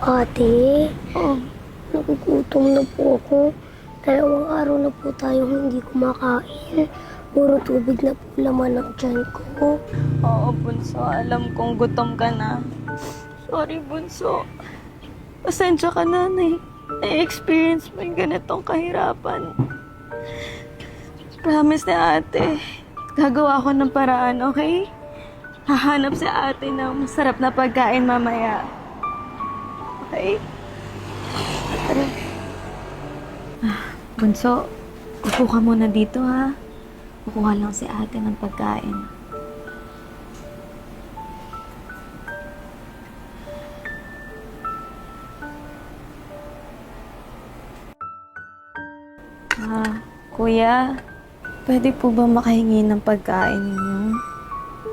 Ate, Oh, nagugutom na po ako. 2 araw na po tayong hindi kumakain. Puro tubig na po laman ng tiyan ko. oo, Bunso. Alam kong gutom ka na. Sorry, Bunso. Pasensya ka na, na-experience mo yung ganitong kahirapan. Promise ni ate, gagawa ko ng paraan, okay? Hahanap si ate ng masarap na pagkain mamaya. Okay? Tara. Bunso, upo ka muna dito, ha? Kukuha lang si ate ng pagkain. Kuya, pwede po ba makahingi ng pagkain ninyo?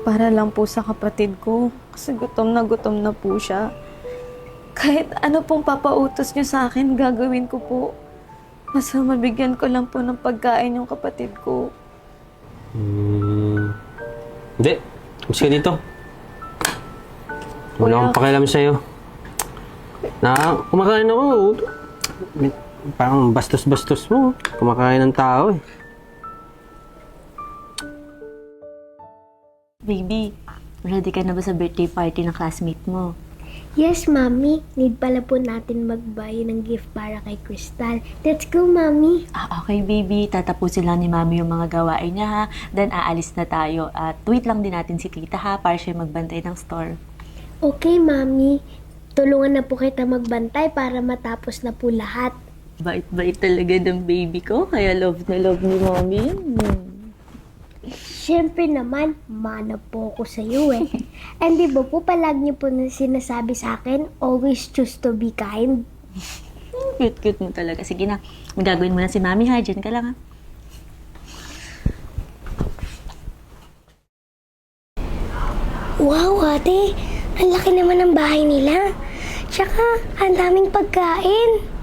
Para lang po sa kapatid ko, kasi gutom na po siya. Kahit ano pong papautos niyo sa akin, gagawin ko po. Basta mabigyan ko lang po ng pagkain yung kapatid ko. Hindi. Mas ka dito. Wala akong pakialam sa'yo. Kumakain ako. Parang bastos-bastos mo. Kumakain ng tao eh. Baby, ready ka na ba sa birthday party ng classmate mo? Yes, Mami. Need pala po natin magbuy ng gift para kay Crystal. Let's go, Mami. Okay, baby. Tatapusin lang ni Mami yung mga gawain niya, ha? Then, aalis na tayo. At wait lang din natin si Tita, ha? Para siya magbantay ng store. Okay, Mami. Tulungan na po kita magbantay para matapos na po lahat. Bait-bait talaga ng baby ko. Kaya love na love ni Mami. Siyempre naman, mana po ako sa iyo eh. And di ba po palagi niyo po na sinasabi sa akin, always choose to be kind. Cute-cute mo talaga. Sige na. Magagawin mo na si Mami, ha? Diyan ka lang, ha? Wow, ate. Ang laki naman ng bahay nila. Tsaka, ang daming pagkain.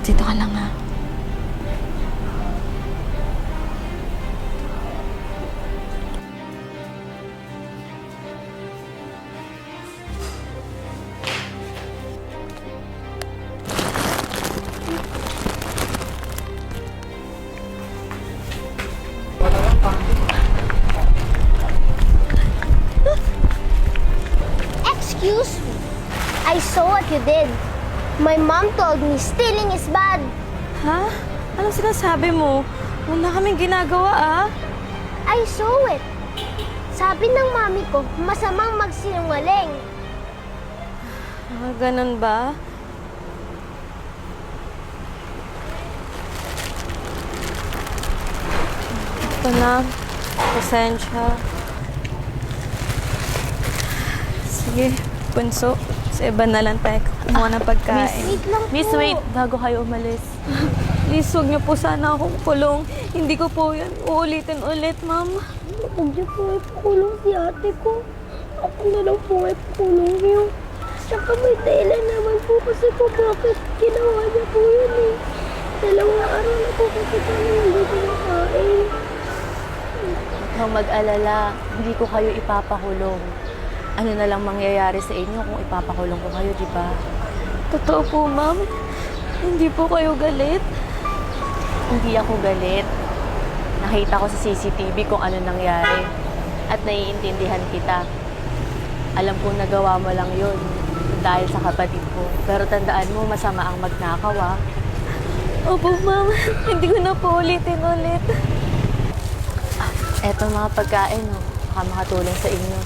Dito ka lang, ha? Excuse me. I saw what you did. My mom told me stealing is bad. Ha? Anong sinasabi mo? Wala kaming ginagawa, ah. I saw it. Sabi ng mami ko, masamang magsinungaling. Ganun ba? Ito na. Pasensya. Sige, Bunso. Sa iba na lang tayo kumuha ng pagkain. Wait lang po. Miss, wait. Bago kayo umalis. Please, huwag niyo po sana akong kulong. Hindi ko po yan uulitin ulit, ma'am. Huwag niyo po ipakulong si ate ko. Ako na lang po ipakulong niyo. Tsaka may dahilan naman po kasi po bakit ginawa niya po yun eh. 2 araw na po kasi kami hindi kumakain. Huwag kang mag-alala. Hindi ko kayo ipapakulong. Ano na lang mangyayari sa inyo kung ipapakulong ko kayo, di ba? Totoo po, ma'am. Hindi po kayo galit. Hindi ako galit. Nakita ko sa CCTV kung ano nangyari. At naiintindihan kita. Alam kong nagawa mo lang yun dahil sa kapatid ko. Pero tandaan mo, masama ang magnakaw, ah. Opo, ma'am. Hindi ko na po ulitin ulit. Eto mga pagkain, oh. Baka makatulong sa inyo.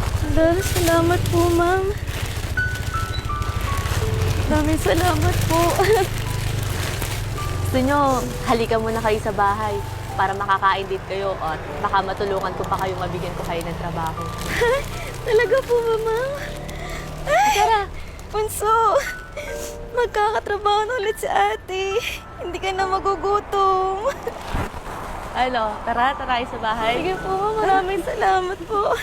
Salamat po, ma'am. Maraming salamat po. Gusto nyo, halika muna kayo sa bahay para makakain din kayo at baka matulungan ko pa kayo, mabigyan ko kayo ng trabaho. Talaga po ba, ma'am? Tara! Bunso, magkakatrabaho na ulit si ate. Hindi ka na magugutom. Ano, tara tayo sa bahay. Sige po, ma'am. Maraming salamat po.